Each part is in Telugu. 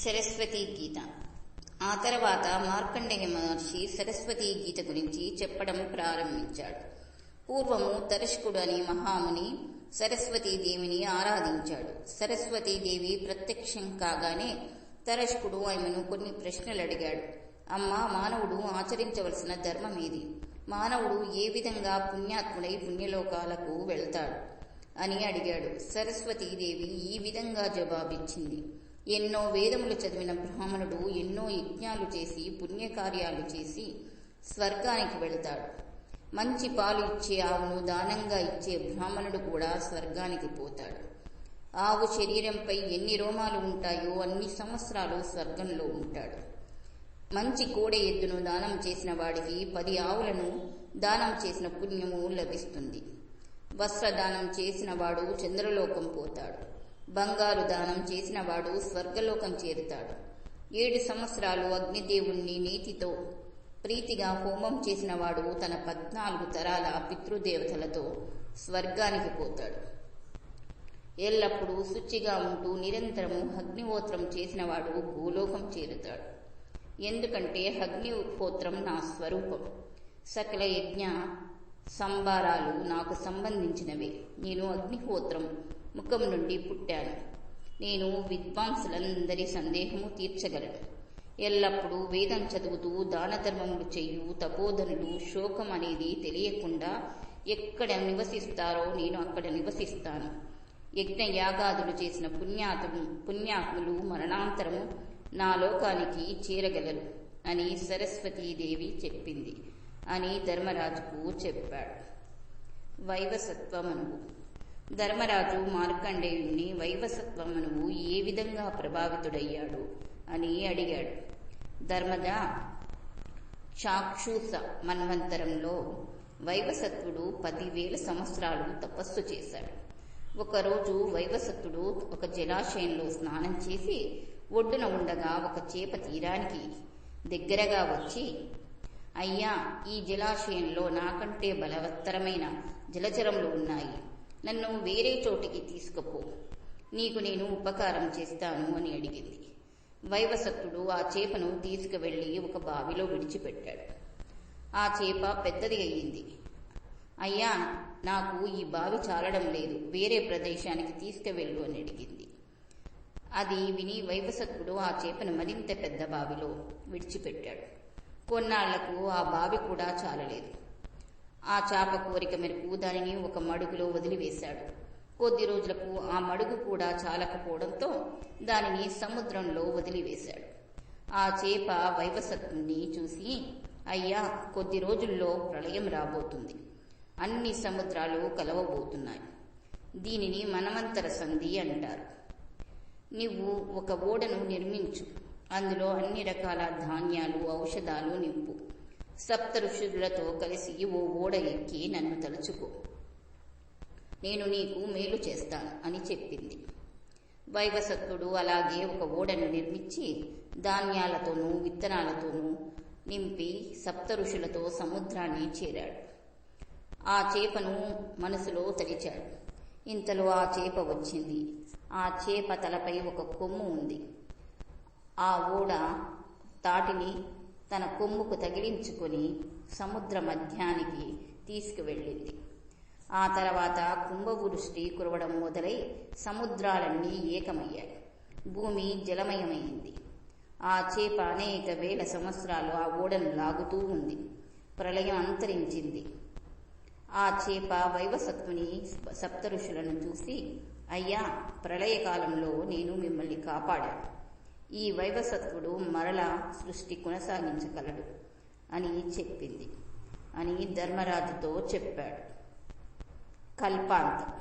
సరస్వతీ గీత. ఆ తర్వాత మార్కండేయ మహర్షి సరస్వతీ గీత గురించి చెప్పడం ప్రారంభించాడు. పూర్వము తరష్కుడు అని మహాముని సరస్వతీదేవిని ఆరాధించాడు. సరస్వతీదేవి ప్రత్యక్షం కాగానే తరష్కుడు ఆమెను కొన్ని ప్రశ్నలు అడిగాడు. అమ్మా, మానవుడు ఆచరించవలసిన ధర్మం ఏది? మానవుడు ఏ విధంగా పుణ్యాత్ముడై పుణ్యలోకాలకు వెళ్తాడు అని అడిగాడు. సరస్వతీదేవి ఈ విధంగా జవాబిచ్చింది. ఎన్నో వేదములు చదివిన బ్రాహ్మణుడు ఎన్నో యజ్ఞాలు చేసి పుణ్యకార్యాలు చేసి స్వర్గానికి వెళ్తాడు. మంచి పాలు ఇచ్చే ఆవును దానంగా ఇచ్చే బ్రాహ్మణుడు కూడా స్వర్గానికి పోతాడు. ఆవు శరీరంపై ఎన్ని రోమాలు ఉంటాయో అన్ని సంవత్సరాలు స్వర్గంలో ఉంటాడు. మంచి కోడె ఎద్దును దానం చేసిన వాడికి 10 ఆవులను దానం చేసిన పుణ్యము లభిస్తుంది. వస్త్రదానం చేసిన వాడు చంద్రలోకం పోతాడు. బంగారు దానం చేసిన వాడు స్వర్గలోకం చేరుతాడు. 7 సంవత్సరాలు అగ్నిదేవుణ్ణి నీతితో ప్రీతిగా హోమం చేసిన వాడు తన 14 తరాల పితృదేవతలతో స్వర్గానికి పోతాడు. ఎల్లప్పుడూ శుచిగా ఉంటూ నిరంతరము అగ్నిహోత్రం చేసిన వాడు భూలోకం చేరుతాడు. ఎందుకంటే అగ్నిహోత్రం నా స్వరూపం. సకల యజ్ఞ సంభారాలు నాకు సంబంధించినవే. నేను అగ్నిహోత్రం ముఖం నుండి పుట్టాను. నేను విద్వాంసులందరి సందేహము తీర్చగలను. ఎల్లప్పుడూ వేదం చదువుతూ దాన ధర్మములు చెయ్యు తపోధనులు శోకం అనేది తెలియకుండా ఎక్కడ నివసిస్తారో నేను అక్కడ నివసిస్తాను. యజ్ఞ యాగాదులు చేసిన పుణ్యాత్ములు మరణాంతరము నా లోకానికి చేరగలరు అని సరస్వతీదేవి చెప్పింది అని ధర్మరాజుకు చెప్పాడు. వైవసత్వమనువు. ధర్మరాజు మార్కండేయుణ్ణి వైవసత్వమనువు ఏ విధంగా ప్రభావితుడయ్యాడు అని అడిగాడు. ధర్మజ, చాక్షుష మన్వంతరంలో వైవసత్వుడు 10,000 సంవత్సరాలు తపస్సు చేశాడు. ఒకరోజు వైవసత్తుడు ఒక జలాశయంలో స్నానం చేసి ఒడ్డున ఉండగా ఒక చేప తీరానికి దగ్గరగా వచ్చి, అయ్యా, ఈ జలాశయంలో నాకంటే బలవత్తరమైన జలచరములు ఉన్నాయి. నన్ను వేరే చోటికి తీసుకుపో, నీకు నేను ఉపకారం చేస్తాను అని అడిగింది. వైవసత్తుడు ఆ చేపను తీసుకువెళ్లి ఒక బావిలో విడిచిపెట్టాడు. ఆ చేప పెద్దది అయ్యింది. అయ్యా, నాకు ఈ బావి చాలడం లేదు, వేరే ప్రదేశానికి తీసుకువెళ్ళు అని అడిగింది. అది విని వైవసత్తుడు ఆ చేపను మరింత పెద్ద బావిలో విడిచిపెట్టాడు. కొన్నాళ్లకు ఆ బావి కూడా చాలలేదు. ఆ చేప కోరిక మేరకు దానిని ఒక మడుగులో వదిలివేశాడు. కొద్ది రోజులకు ఆ మడుగు కూడా చాలకపోవడంతో దానిని సముద్రంలో వదిలివేశాడు. ఆ చేప వైవసత్తుని చూసి, అయ్యా, కొద్ది రోజుల్లో ప్రళయం రాబోతుంది. అన్ని సముద్రాలు కలవబోతున్నాయి. దీనిని మనమంతర సంధి అంటారు. నువ్వు ఒక ఓడను నిర్మించు. అందులో అన్ని రకాల ధాన్యాలు ఔషధాలు నింపు. 7 ఋషులతో కలిసి ఓ ఓడ ఎక్కి నన్ను తలుచుకో. నేను నీకు మేలు చేస్తాను అని చెప్పింది. వైవసత్తుడు అలాగే ఒక ఓడను నిర్మించి ధాన్యాలతోనూ విత్తనాలతోనూ నింపి 7 ఋషులతో సముద్రాన్ని చేరాడు. ఆ చేపను మనసులో తలిచాడు. ఇంతలో ఆ చేప వచ్చింది. ఆ చేప తలపై ఒక కొమ్ము ఉంది. ఆ ఓడ తాటిని తన కొమ్ముకు తగిలించుకొని సముద్ర మధ్యానికి తీసుకువెళ్ళింది. ఆ తర్వాత కుంభవృష్టి కురవడం మొదలై సముద్రాలన్నీ ఏకమయ్యాయి. భూమి జలమయమైంది. ఆ చేప అనేక వేల సంవత్సరాలు ఆ ఓడను లాగుతూ ఉంది. ప్రళయం అంతరించింది. ఆ చేప వైవసత్తుని 7 ఋషులను చూసి, అయ్యా, ప్రళయకాలంలో నేను మిమ్మల్ని కాపాడాను. ఈ వైవసత్వుడు మరలా సృష్టి కొనసాగించగలడు అని చెప్పింది అని ధర్మరాజుతో చెప్పాడు. కల్పాంతం.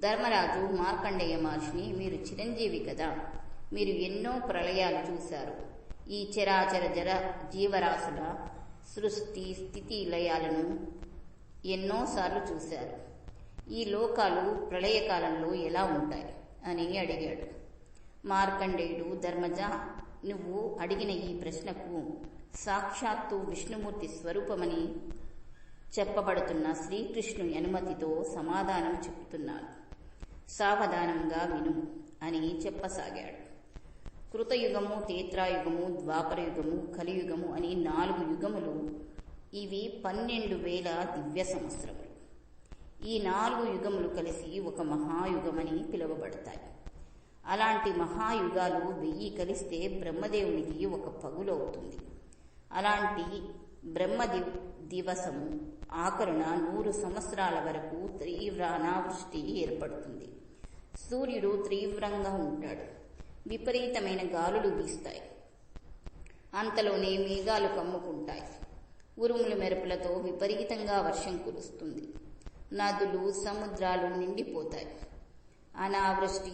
ధర్మరాజు మార్కండేయ మహర్షిని, మీరు చిరంజీవి కదా, మీరు ఎన్నో ప్రళయాలు చూశారు. ఈ చరాచర జీవరాశుల సృష్టి స్థితి లయాలను ఎన్నోసార్లు చూశారు. ఈ లోకాలు ప్రళయకాలంలో ఎలా ఉంటాయి అని అడిగాడు. మార్కండేయుడు, ధర్మజ, నువ్వు అడిగిన ఈ ప్రశ్నకు సాక్షాత్తు విష్ణుమూర్తి స్వరూపమని చెప్పబడుతున్న శ్రీకృష్ణుని అనుమతితో సమాధానం చెప్తున్నాను. సావధానంగా విను అని చెప్పసాగాడు. కృతయుగము, త్రేతాయుగము, ద్వాపరయుగము, కలియుగము అని 4 యుగములు. ఇవి 12,000 దివ్య సంవత్సరములు. ఈ 4 యుగములు కలిసి ఒక మహాయుగమని పిలువబడతాయి. అలాంటి మహాయుగాలు 1000 కలిస్తే బ్రహ్మదేవునికి ఒక పగులు అవుతుంది. అలాంటి బ్రహ్మ దివసము ఆఖరున 100 సంవత్సరాల వరకు తీవ్ర అనావృష్టి ఏర్పడుతుంది. సూర్యుడు తీవ్రంగా ఉంటాడు. విపరీతమైన గాలులు వీస్తాయి. అంతలోనే మేఘాలు కమ్ముకుంటాయి. ఉరుములు మెరుపులతో విపరీతంగా వర్షం కురుస్తుంది. నదులు, సముద్రాలు నిండిపోతాయి. అనావృష్టి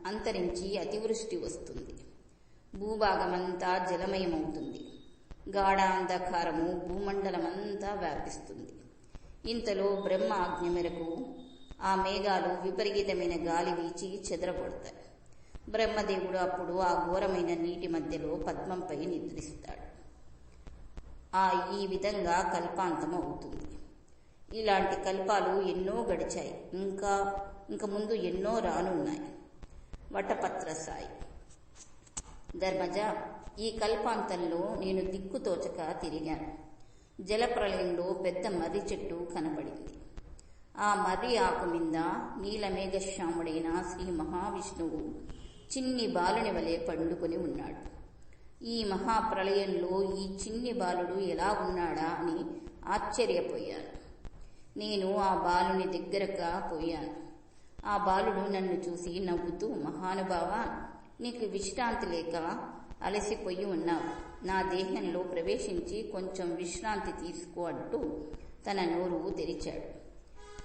అంతరించి అతివృష్టి వస్తుంది. భూభాగమంతా జలమయమవుతుంది. గాఢ అంధకారము భూమండలమంతా వ్యాపిస్తుంది. ఇంతలో బ్రహ్మ ఆజ్ఞ మేరకు ఆ మేఘాలు విపరీతమైన గాలి వీచి చెదరగొడతాయి. బ్రహ్మదేవుడు అప్పుడు ఆ ఘోరమైన నీటి మధ్యలో పద్మంపై నిద్రిస్తాడు. ఈ విధంగా కల్పాంతం అవుతుంది. ఇలాంటి కల్పాలు ఎన్నో గడిచాయి. ఇంకా ముందు ఎన్నో రానున్నాయి. వటపత్ర సాయి: ధర్మజ, ఈ కల్పాంతంలో నేను దిక్కుతోచక తిరిగాను. జలప్రలయంలో పెద్ద మర్రి చెట్టు కనబడింది. ఆ మర్రి ఆకు మీద నీలమేఘశ్యాముడైన శ్రీ మహావిష్ణువు చిన్ని బాలుని వలె పండుకొని ఉన్నాడు. ఈ మహాప్రళయంలో ఈ చిన్ని బాలుడు ఎలా ఉన్నాడా అని ఆశ్చర్యపోయాను. నేను ఆ బాలుని దగ్గరగా పోయాను. ఆ బాలుడు నన్ను చూసి నవ్వుతూ, మహానుభావా, నీకు విశ్రాంతి లేక అలసిపోయి ఉన్నావు. నా దేహంలో ప్రవేశించి కొంచెం విశ్రాంతి తీసుకో అంటూ తన నోరు తెరిచాడు.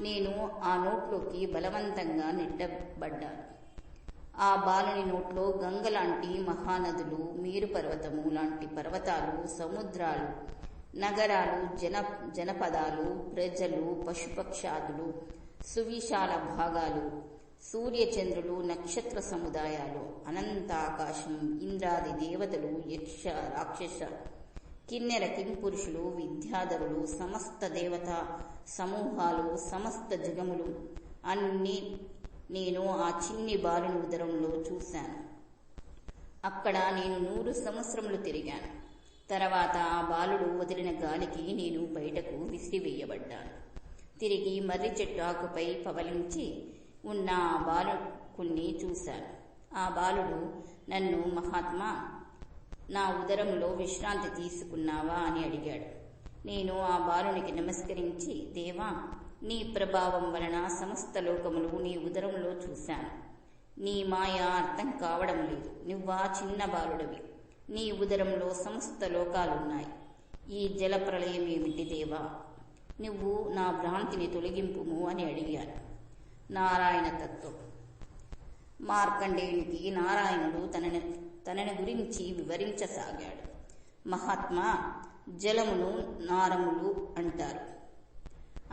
నేను ఆ నోట్లోకి బలవంతంగా నెట్టబడ్డాను. ఆ బాలుని నోట్లో గంగ లాంటి మహానదులు, మేరు పర్వతము లాంటి పర్వతాలు, సముద్రాలు, నగరాలు, జనపదాలు, ప్రజలు, పశుపక్షాదులు, సువిశాల భాగాలు, సూర్యచంద్రులు, నక్షత్ర సముదాయాలు, అనంత ఆకాశం, ఇంద్రాది దేవతలు, యక్ష రాక్షస కిన్నెర కింపురుషులు, విద్యాధరులు, సమస్త దేవతా సమూహాలు, సమస్త జగములు అన్నీ నేను ఆ చిన్ని బాలుని ఉదరంలో చూశాను. అక్కడ నేను 100 సంవత్సరములు తిరిగాను. తర్వాత ఆ బాలుడు వదిలిన గాలికి నేను బయటకు విసిరివేయబడ్డాను. తిరిగి మర్రి చెట్టు ఆకుపై పవలించి ఉన్న ఆ బాలకుణ్ణి చూశాను. ఆ బాలుడు నన్ను, మహాత్మా, నా ఉదరంలో విశ్రాంతి తీసుకున్నావా అని అడిగాడు. నేను ఆ బాలునికి నమస్కరించి, దేవా, నీ ప్రభావం వలన సమస్త లోకములు నీ ఉదరంలో చూశాను. నీ మాయ అర్థం కావడం లేదు. నువ్వా చిన్న బాలుడివి. నీ ఉదరంలో సమస్త లోకాలున్నాయి. ఈ జల ప్రళయం ఏమిటి దేవా? నువ్వు నా భ్రాంతిని తొలగింపుము అని అడిగాను. నారాయణ తత్వం. మార్కండేయునికి నారాయణుడు తనని గురించి వివరించసాగాడు. మహాత్మా, జలమును నారములు అంటారు.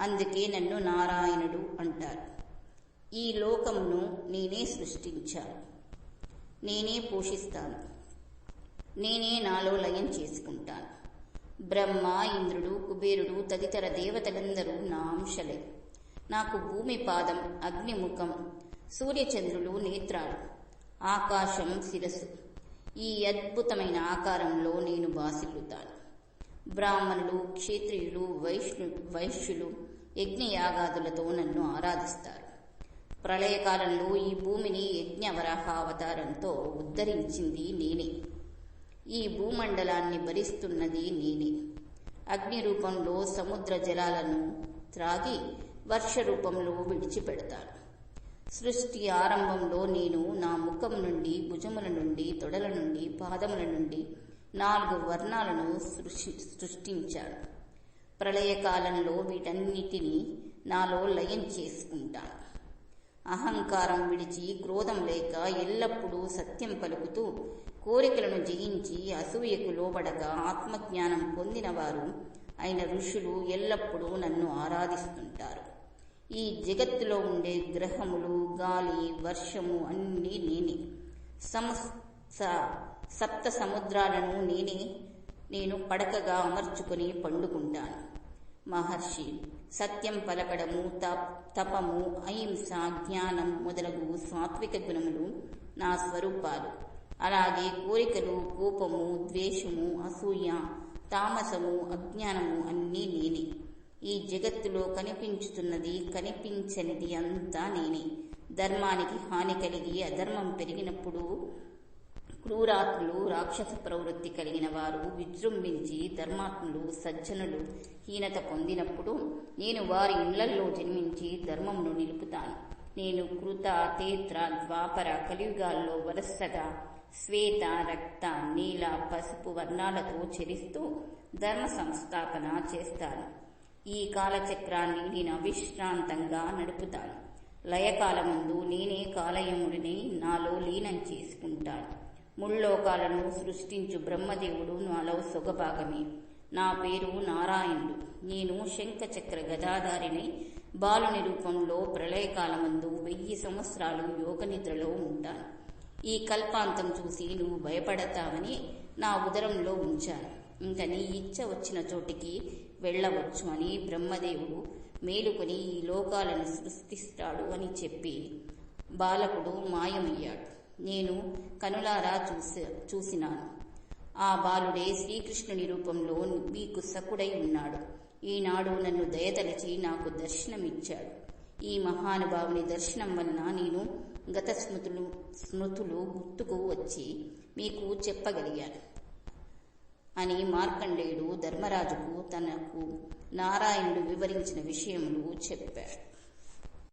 అందుకే నన్ను నారాయణుడు అంటారు. ఈ లోకమును నేనే సృష్టించాను. నేనే పోషిస్తాను. నేనే నాలో లయం చేసుకుంటాను. బ్రహ్మ, ఇంద్రుడు, కుబేరుడు తదితర దేవతలందరూ నా అంశలే. నాకు భూమి పాదం, అగ్నిముఖం, సూర్యచంద్రులు నేత్రాలు, ఆకాశం శిరస్సు. ఈ అద్భుతమైన ఆకారంలో నేను బాసిల్లుతాను. బ్రాహ్మణులు, క్షత్రియులు, వైశ్యులు యజ్ఞయాగాదులతో నన్ను ఆరాధిస్తారు. ప్రళయకాలంలో ఈ భూమిని యజ్ఞవరాహ అవతారంతో ఉద్ధరించింది నేనే. ఈ భూమండలాన్ని భరిస్తున్నది నేనే. అగ్ని రూపంలో సముద్ర జలాలను త్రాగి వర్ష రూపంలో విడిచిపెడతాను. సృష్టి ఆరంభంలో నేను నా ముఖం నుండి, భుజముల నుండి, తొడల నుండి, పాదముల నుండి 4 వర్ణాలను సృష్టించాను. ప్రళయకాలంలో వీటన్నిటినీ నాలో లయం చేసుకుంటాను. అహంకారం విడిచి, క్రోధం లేక, ఎల్లప్పుడూ సత్యం పలుకుతూ, కోరికలను జయించి, అసూయకు లోబడక ఆత్మజ్ఞానం పొందిన వారు అయిన ఋషులు ఎల్లప్పుడూ నన్ను ఆరాధిస్తుంటారు. ఈ జగత్తులో ఉండే గ్రహములు, గాలి, వర్షము అన్నీ నేనే. సప్త సముద్రాలను నేను పడకగా అమర్చుకొని పండుకుంటాను. మహర్షి, సత్యం పలకడము, తపము, అహింస, జ్ఞానం మొదలగు సాత్విక గుణములు నా స్వరూపాలు. అలాగే కోరికలు, కోపము, ద్వేషము, అసూయ, తామసము, అజ్ఞానము అన్నీ నేనే. ఈ జగత్తులో కనిపించుతున్నది, కనిపించనిది అంతా నేనే. ధర్మానికి హాని కలిగి అధర్మం పెరిగినప్పుడు క్రూరాత్ములు, రాక్షస ప్రవృత్తి కలిగిన వారు విజృంభించి ధర్మాత్ములు, సజ్జనులు హీనత పొందినప్పుడు నేను వారి ఇళ్లల్లో జన్మించి ధర్మమును నిలుపుతాను. నేను కృత, తేత్ర, ద్వాపర, కలియుగాల్లో వరుసగా శ్వేత, రక్త, నీల, పసుపు వర్ణాలతో చరిస్తూ ధర్మ సంస్థాపన చేస్తాను. ఈ కాలచక్రాన్ని నేను అవిశ్రాంతంగా నడుపుతాను. లయకాలముందు నేనే కాలయముడిని నాలో లీనం చేసుకుంటాను. ముల్లోకాలను సృష్టించు బ్రహ్మదేవుడు నాలో సొగభాగమే. నా పేరు నారాయణుడు. నేను శంఖచక్ర గదాధారిని బాలుని రూపంలో ప్రళయకాలమందు 1000 సంవత్సరాలు యోగనిద్రలో ఉంటాను. ఈ కల్పాంతం చూసి నువ్వు భయపడతావని నా ఉదరంలో ఉంచాను. ఇంక నీ ఇచ్చ వచ్చిన చోటికి వెళ్ళవచ్చు అని బ్రహ్మదేవుడు మేలుకొని ఈ లోకాలను సృష్టిస్తాడు అని చెప్పి బాలకుడు మాయమయ్యాడు. నేను కనులారా చూసినాను. ఆ బాలుడే శ్రీకృష్ణుని రూపంలో మీకు సకుడై ఉన్నాడు. ఈనాడు నన్ను దయతలచి నాకు దర్శనమిచ్చాడు. ఈ మహానుభావుని దర్శనం వలన నేను గత స్మృతులు గుర్తుకు వచ్చి మీకు చెప్పగలిగాను అని మార్కండేయుడు ధర్మరాజుకు తనకు నారాయణుడు వివరించిన విషయములు చెప్పాడు.